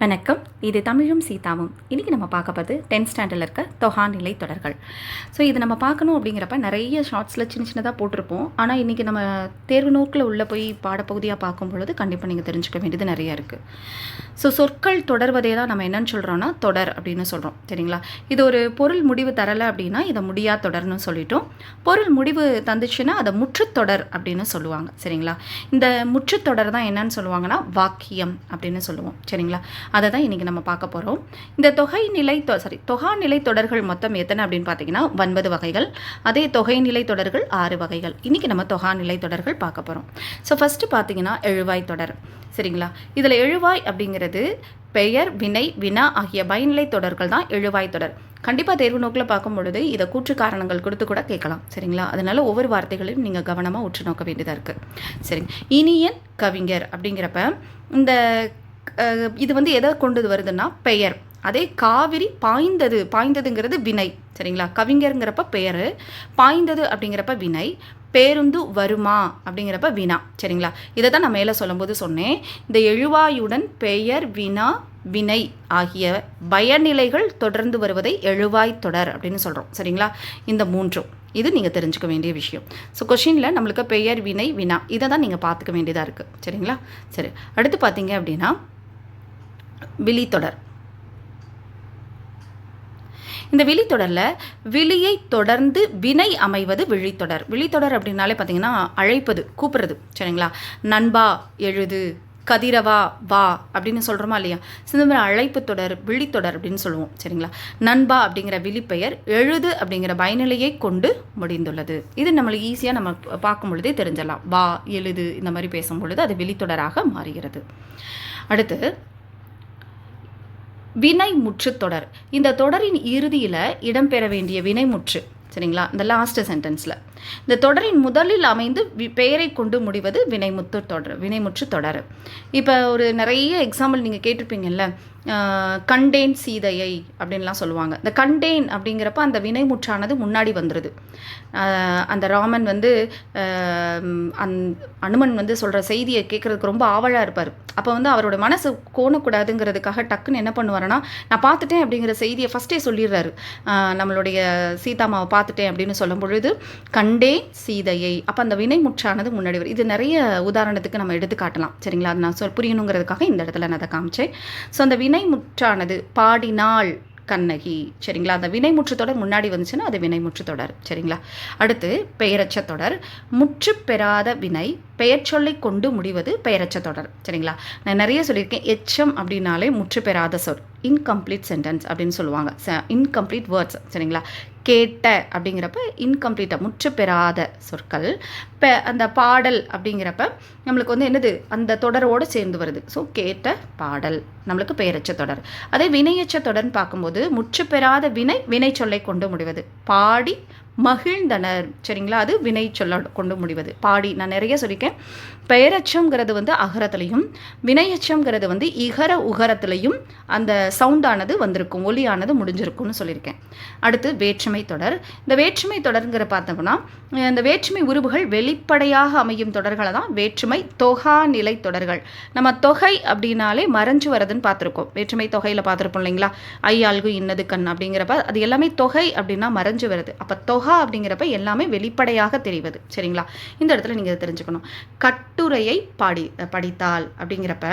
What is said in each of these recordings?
வணக்கம். இது தமிழும் சீதாவும். இன்றைக்கி நம்ம பார்க்க போகிறது 10th ஸ்டாண்டர்டில் இருக்க தொகாநிலை தொடர்கள். ஸோ இது நம்ம பார்க்கணும் அப்படிங்கிறப்ப நிறைய ஷார்ட்ஸில் சின்னதாக போட்டிருப்போம். ஆனால் இன்றைக்கி நம்ம தேர்வு நோக்கில் உள்ளே போய் பாடப்பகுதியாக பார்க்கும் பொழுது கண்டிப்பாக நீங்கள் தெரிஞ்சுக்க வேண்டியது நிறையா இருக்குது. ஸோ சொற்கள் தொடர்வதே தான் நம்ம என்னென்னு சொல்கிறோன்னா தொடர் அப்படின்னு சொல்கிறோம். சரிங்களா? இது ஒரு பொருள் முடிவு தரலை அப்படின்னா இதை முடியா தொடர்னு சொல்லிட்டோம். பொருள் முடிவு தந்துச்சுன்னா அதை முற்றுத்தொடர் அப்படின்னு சொல்லுவாங்க. சரிங்களா? இந்த முற்றுத்தொடர் தான் என்னன்னு சொல்லுவாங்கன்னா வாக்கியம் அப்படின்னு சொல்லுவோம். சரிங்களா? அதை தான் இன்றைக்கி நம்ம பார்க்க போகிறோம். இந்த தொகாநிலை தொடர்கள் மொத்தம் எத்தனை அப்படின்னு பார்த்தீங்கன்னா 9 வகைகள். அதே தொகைநிலை தொடர்கள் 6 வகைகள். இன்றைக்கி நம்ம தொகாநிலை தொடர்கள் பார்க்க போகிறோம். ஸோ ஃபஸ்ட்டு பார்த்தீங்கன்னா எழுவாய் தொடர். சரிங்களா? இதில் எழுவாய் அப்படிங்கிறது பெயர், வினை, வினா ஆகிய பயனிலை தொடர்கள் தான் எழுவாய் தொடர். கண்டிப்பாக தேர்வு நோக்கில் பார்க்கும் பொழுது இதை கூற்று காரணங்கள் கொடுத்து கூட கேட்கலாம். சரிங்களா? அதனால் ஒவ்வொரு வார்த்தைகளையும் நீங்கள் கவனமாக உற்று நோக்க வேண்டியதாக இருக்குது. சரிங்க. இனியன் கவிஞர் அப்படிங்கிறப்ப இந்த இது எதை கொண்டு வருதுன்னா பெயர். அதே காவிரி பாய்ந்ததுங்கிறது வினை. சரிங்களா? கவிஞருங்கிறப்ப பெயர், பாய்ந்தது அப்படிங்கிறப்ப வினை, பேருந்து வருமா அப்படிங்கிறப்ப வினா. சரிங்களா? இதை தான் நான் மேலே சொல்லும்போது சொன்னேன். இந்த எழுவாயுடன் பெயர், வினா, வினை ஆகிய பயனிலைகள் தொடர்ந்து வருவதை எழுவாய் தொடர் அப்படின்னு சொல்கிறோம். சரிங்களா? இந்த மூன்றும் இது நீங்கள் தெரிஞ்சுக்க வேண்டிய விஷயம். ஸோ கொஷினில் நம்மளுக்கு பெயர், வினை, வினா இதை தான் நீங்கள் பார்த்துக்க வேண்டியதாக இருக்குது. சரிங்களா? சரி, அடுத்து பார்த்தீங்க அப்படின்னா விழித்தொடர். இந்த விழித்தொடரில் விழியை தொடர்ந்து வினை அமைவது விழித்தொடர். விழித்தொடர் அப்படின்னாலே பார்த்தீங்கன்னா அழைப்பது, கூப்பிட்றது. சரிங்களா? நண்பா எழுது, கதிரவா வா அப்படின்னு சொல்கிறோமா இல்லையா? இந்த மாதிரி அழைப்பு தொடர் விழித்தொடர் அப்படின்னு சொல்லுவோம். சரிங்களா? நண்பா அப்படிங்கிற விழிப்பெயர் எழுது அப்படிங்கிற பயனிலையை கொண்டு முடிந்துள்ளது. இது நம்மளுக்கு ஈஸியாக நம்ம பார்க்கும் பொழுதே தெரிஞ்சிடலாம். வா, எழுது இந்த மாதிரி பேசும் பொழுது அது விழித்தொடராக மாறுகிறது. அடுத்து வினைமுற்று தொடர். இந்த தொடரின் இறுதியில் இடம்பெற வேண்டிய வினைமுற்று. சரிங்களா? இந்த லாஸ்ட் சென்டென்ஸில் இந்த தொடரின் முதலில் அமைந்து பெயரை கொண்டு முடிவது வினைமுற்று தொடர். இப்போ ஒரு நிறைய எக்ஸாம்பிள் நீங்கள் கேட்டிருப்பீங்கல்ல, கண்டேன் சீதையை அப்படின்லாம் சொல்லுவாங்க. இந்த கண்டேன் அப்படிங்கிறப்ப அந்த வினைமுற்றானது முன்னாடி வந்துடுது. அந்த ராமன் அனுமன் சொல்கிற செய்தியை கேட்குறதுக்கு ரொம்ப ஆவலாக இருப்பார். அப்போ அவரோட மனசு கோணக்கூடாதுங்கிறதுக்காக டக்குன்னு என்ன பண்ணுவாருன்னா, நான் பார்த்துட்டேன் அப்படிங்கிற செய்தியை ஃபஸ்ட்டே சொல்லிடுறாரு. நம்மளுடைய சீதாமாவை பார்த்துட்டேன் அப்படின்னு சொல்லும் பொழுது கண்டேன் சீதையை, அப்போ அந்த வினைமுற்றானது முன்னாடி வரும். இது நிறைய உதாரணத்துக்கு நம்ம எடுத்து காட்டலாம். சரிங்களா? அது நான் புரியணுங்கிறதுக்காக இந்த இடத்துல நான் அதை காமிச்சேன். ஸோ அந்த வினைமுற்றானது பாடினாள் கண்ணகி. சரிங்களா? அந்த வினைமுற்று தொடர் முன்னாடி வந்துச்சுன்னா அது வினைமுற்று தொடர். சரிங்களா? அடுத்து பெயரச்ச தொடர். முற்று பெறாத வினை பெயர் சொல்லை கொண்டு முடிவது பெயரச்ச தொடர். சரிங்களா? நான் நிறைய சொல்லியிருக்கேன். எச்சம் அப்படின்னாலே முற்று பெறாத சொல், இன்கம்ப்ளீட் சென்டென்ஸ் அப்படின்னு சொல்லுவாங்க. Incomplete words. சரிங்களா? கேட்ட அப்படிங்கிறப்ப இன்கம்ப்ளீட்டாக முற்று பெறாத சொற்கள். அந்த பாடல் அப்படிங்கிறப்ப நம்மளுக்கு என்னது அந்த தொடரோடு சேர்ந்து வருது. ஸோ கேட்ட பாடல் நம்மளுக்கு பெயரச்ச தொடர். அதே வினையச்ச தொடர்னு பார்க்கும்போது முற்று பெறாத வினை சொல்லை கொண்டு முடிவது. பாடி மகிழ்ந்தனர். சரிங்களா? அது வினை சொல்ல கொண்டு முடிவது. பாடி நான் நிறைய சொல்லியிருக்கேன். பெயரச்சம்ங்கிறது அகரத்துலையும், வினையச்சம்ங்கிறது இகர உகரத்துலையும் அந்த சவுண்டானது வந்திருக்கும், ஒலியானது முடிஞ்சிருக்கும்னு சொல்லியிருக்கேன். அடுத்து வேற்றுமை தொடர். இந்த வேற்றுமை தொடர்ங்கிற பார்த்தோம்னா இந்த வேற்றுமை உருவுகள் வெளிப்படையாக அமையும் தொடர்களை தான் வேற்றுமை தொகா நிலை தொடர்கள். நம்ம தொகை அப்படின்னாலே மறைஞ்சு வரதுன்னு பார்த்துருக்கோம். வேற்றுமை தொகையில் பார்த்துருப்போம் இல்லைங்களா? ஐயாள்கு இன்னது கண் அப்படிங்கிறப்ப அது எல்லாமே தொகை அப்படின்னா மறைஞ்சு வருது. அப்போ தொகா அப்படிங்கிறப்ப எல்லாமே வெளிப்படையாக தெரிவது. சரிங்களா? இந்த இடத்துல நீங்கள் தெரிஞ்சுக்கணும். கட்டுரையை படித்தால் அப்படிங்கிறப்ப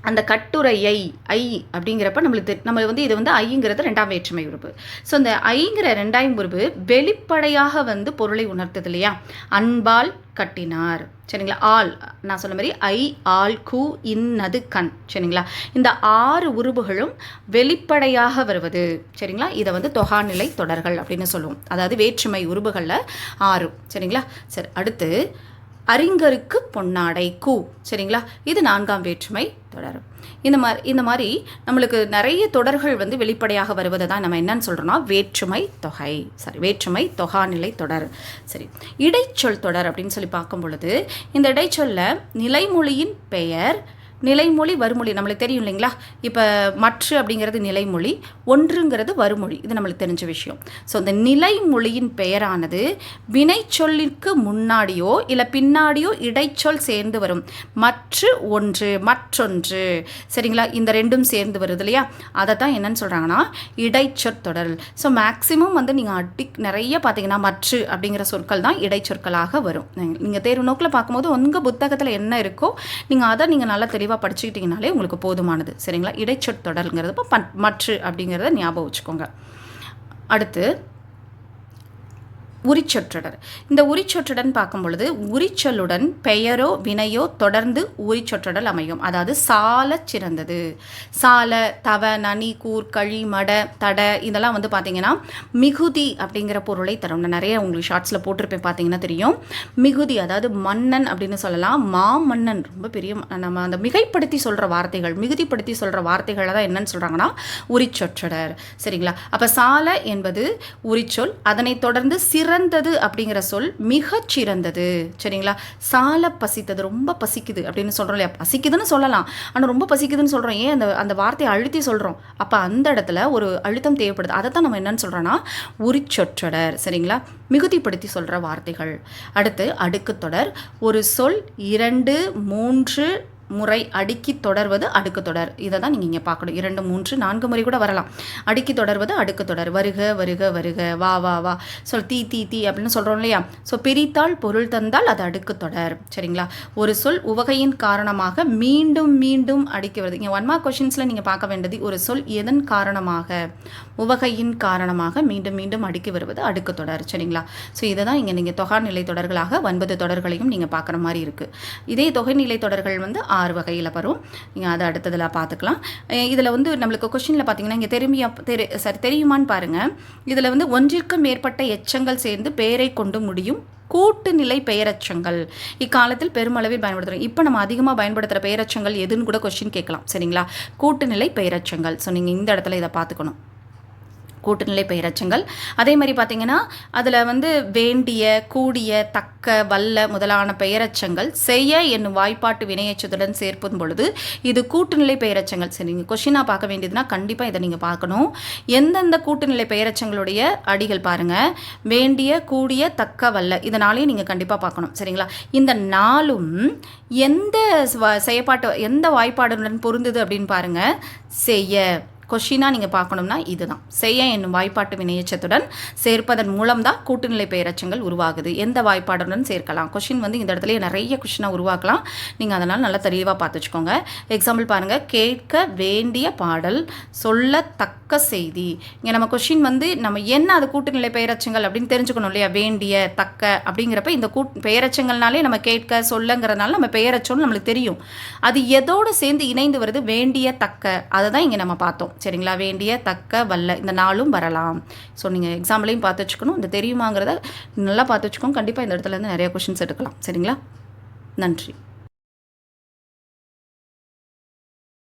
அந்த கட்டுரையை ஐ அப்படிங்கிறப்ப நம்மளுக்கு இது ஐங்கிறது 2ஆம் வேற்றுமை உருவு. ஸோ இந்த ஐங்கிற 2ஆம் உருவு வெளிப்படையாக பொருளை உணர்த்தது இல்லையா? அன்பால் கட்டினார். சரிங்களா? ஆள் நான் சொன்ன மாதிரி ஐ, ஆள், கு, இன்னது கண். சரிங்களா? இந்த 6 உருவுகளும் வெளிப்படையாக வருவது. சரிங்களா? இதை தொகாநிலை தொடர்கள் அப்படின்னு சொல்லுவோம். அதாவது வேற்றுமை உருவுகளில் 6. சரிங்களா? சரி, அடுத்து அறிஞருக்கு பொன்னாடை கு. சரிங்களா? இது 4ஆம் வேற்றுமை தொடர். இந்த மாதிரி நம்மளுக்கு நிறைய தொடர்கள் வெளிப்படையாக வருவதை தான் நம்ம என்னன்னு சொல்கிறோம்னா வேற்றுமை தொகை. வேற்றுமை தொகாநிலை தொடர். சரி, இடைச்சொல் தொடர் அப்படின்னு சொல்லி பார்க்கும் பொழுது இந்த இடைச்சொல்ல நிலைமொழியின் பெயர், நிலைமொழி வருமொழி நம்மளுக்கு தெரியும் இல்லைங்களா. இப்போ மற்று அப்படிங்கிறது நிலைமொழி, ஒன்றுங்கிறது வருமொழி, இது நம்மளுக்கு தெரிஞ்ச விஷயம். ஸோ இந்த நிலைமொழியின் பெயரானது வினைச்சொல்லிற்கு முன்னாடியோ இல்லை பின்னாடியோ இடைச்சொல் சேர்ந்து வரும். மற்று ஒன்று, மற்றொன்று, சரிங்களா, இந்த ரெண்டும் சேர்ந்து வருது இல்லையா, அதை தான் என்னன்னு சொல்கிறாங்கன்னா இடைச்சொற்தொடர். ஸோ மேக்ஸிமம் வந்து நீங்கள் நிறைய பார்த்தீங்கன்னா மற்று அப்படிங்கிற சொற்கள் தான் இடைச்சொற்களாக வரும். நீங்கள் தேர்வு நோக்கில் பார்க்கும்போது உங்கள் புத்தகத்தில் என்ன இருக்கோ நீங்கள் அதை நீங்கள் நல்லா தெளிவாக படிச்சுக்கிட்டீங்கனாலே உங்களுக்கு போதுமானது, சரிங்களா. இடைச்சொற்தொடர்ங்கிறது இப்போ மற்று அப்படிங்கிறத ஞாபகம் வச்சுக்கோங்க. அடுத்து உரிச்சொற்றொடர். இந்த உரிச்சொற்றொடன் பார்க்கும் பொழுது உரிச்சொல்லுடன் பெயரோ வினையோ தொடர்ந்து உரிச்சொற்றொடர் அமையும். அதாவது சால சிறந்தது. சால, தவ, நனி, கூர், கழி, மட, தட இதெல்லாம் வந்து பார்த்தீங்கன்னா மிகுதி அப்படிங்கிற பொருளை தரும். நான் நிறைய உங்களுக்கு ஷார்ட்ஸில் போட்டிருப்பேன், பார்த்தீங்கன்னா தெரியும். மிகுதி அதாவது மன்னன் அப்படின்னு சொல்லலாம். மாமன்னன் ரொம்ப பெரிய, நம்ம அந்த மிகைப்படுத்தி சொல்கிற வார்த்தைகள், மிகுதிப்படுத்தி சொல்கிற வார்த்தைகளை தான் என்னன்னு சொல்கிறாங்கன்னா உரிச்சொற்றொடர், சரிங்களா. அப்போ சால என்பது உரிச்சொல், அதனை தொடர்ந்து சிறந்தது அப்படிங்கிற சொல் மிகச்சிறந்தது, சரிங்களா. சால பசித்தது, ரொம்ப பசிக்குது அப்படின்னு சொல்கிறோம் இல்லையா, பசிக்குதுன்னு சொல்லலாம், ஆனால் ரொம்ப பசிக்குதுன்னு சொல்கிறோம். ஏன் அந்த அந்த வார்த்தையை அழுத்தி சொல்கிறோம், அப்போ அந்த இடத்துல ஒரு அழுத்தம் தேவைப்படுது. அதை தான் நம்ம என்னன்னு சொல்கிறோன்னா உரிச்சொற்றொடர், சரிங்களா. மிகுதிப்படுத்தி சொல்கிற வார்த்தைகள். அடுத்து அடுக்கு தொடர். ஒரு சொல் 2, 3 முறை அடுக்கி தொடர்வது அடுக்கு தொடர். இதை தான் நீங்கள் இங்கே பார்க்கணும். 2, 3, 4 முறை கூட வரலாம். அடுக்கி தொடர்வது அடுக்கு தொடர். வருக வருக வருக, வா வா வா, சொல் தீ தீ தீ அப்படின்னு சொல்கிறோம் இல்லையா. ஸோ பிரித்தால் பொருள் தந்தால் அது அடுக்கு தொடர், சரிங்களா. ஒரு சொல் உவகையின் காரணமாக மீண்டும் மீண்டும் அடுக்கி வருது. இங்கே 1 மார்க் கொஷின்ஸில் நீங்கள் பார்க்க வேண்டியது ஒரு சொல் எதன் காரணமாக, உவகையின் காரணமாக மீண்டும் மீண்டும் அடுக்கி வருவது அடுக்கு தொடர், சரிங்களா. ஸோ இதை தான் இங்கே நீங்கள் தொகைநிலை தொடர்களாக 9 தொடர்களையும் நீங்கள் பார்க்குற மாதிரி இருக்குது. இதே தொகைநிலை தொடர்கள் வந்து 6 வகையில் வரும். நீங்கள் அதை அடுத்ததில் பார்த்துக்கலாம். இதில் வந்து நம்மளுக்கு கொஷினில் பார்த்தீங்கன்னா இங்கே தெரியுமான்னு பாருங்கள். இதில் வந்து ஒன்றிற்கு மேற்பட்ட எச்சங்கள் சேர்ந்து பெயரை கொண்டு முடியும் கூட்டுநிலை பெயரச்சங்கள் இக்காலத்தில் பெருமளவில் பயன்படுத்துகிறோம். இப்போ நம்ம அதிகமாக பயன்படுத்துகிற பெயரச்சங்கள் எதுன்னு கூட கொஷின் கேட்கலாம், சரிங்களா. கூட்டுநிலை பெயரச்சங்கள். ஸோ நீங்கள் இந்த இடத்துல இதை பார்த்துக்கணும், கூட்டுநிலை பெயரச்சங்கள். அதே மாதிரி பார்த்தீங்கன்னா அதில் வந்து வேண்டிய, கூடிய, தக்க, வல்ல முதலான பெயரச்சங்கள் செய்ய என்னும் வாய்ப்பாட்டு வினையச்சத்துடன் சேர்ப்பும் பொழுது இது கூட்டுநிலை பெயரச்சங்கள். சரி, நீங்கள் கொஷினாக பார்க்க வேண்டியதுன்னா கண்டிப்பாக இதை நீங்கள் பார்க்கணும். எந்தெந்த கூட்டுநிலை பெயரச்சங்களுடைய அடிகள் பாருங்கள், வேண்டிய, கூடிய, தக்க, வல்ல, இதனாலேயே நீங்கள் கண்டிப்பாக பார்க்கணும், சரிங்களா. இந்த நாளும் எந்த செயற்பாட்டு எந்த வாய்ப்பாடுடன் பொருந்துது அப்படின்னு பாருங்கள். செய்ய கொஷினாக நீங்கள் பார்க்கணும்னா இதுதான். செய்ய என்னும் வாய்ப்பாட்டு வினையச்சத்துடன் சேர்ப்பதன் மூலம் தான் கூட்டுநிலை பெயரச்சங்கள் உருவாகுது. எந்த வாய்ப்பாடுடன் சேர்க்கலாம், கொஷின் வந்து இந்த இடத்துல நிறைய கொஷினாக உருவாக்கலாம். நீங்கள் அதனால் நல்லா தெளிவாக பார்த்து வச்சுக்கோங்க. எக்ஸாம்பிள் பாருங்கள், கேட்க வேண்டிய பாடல், சொல்லத்தக்க செய்தி. இங்கே நம்ம கொஷின் வந்து நம்ம என்ன அது கூட்டுநிலை பெயரச்சங்கள் அப்படின்னு தெரிஞ்சுக்கணும் இல்லையா. வேண்டிய, தக்க அப்படிங்கிறப்ப இந்த பெயரச்சங்கள்னாலே நம்ம கேட்க சொல்லங்கிறதுனால நம்ம பெயரச்சோன்னு நம்மளுக்கு தெரியும். அது எதோடு சேர்ந்து இணைந்து வருது, வேண்டிய, தக்க, அதை தான் இங்கே நம்ம பார்த்தோம், சரிங்களா. வேண்டிய, தக்க, வல்ல இந்த நாளும் வரலாம். ஸோ நீங்கள் எக்ஸாம்பிளையும் பார்த்து வச்சுக்கணும். இந்த தெரியுமாங்கிறத நல்லா பார்த்து வச்சுக்கோங்க. கண்டிப்பாக இந்த இடத்துல இருந்து நிறைய கொஷின்ஸ் எடுக்கலாம், சரிங்களா. நன்றி.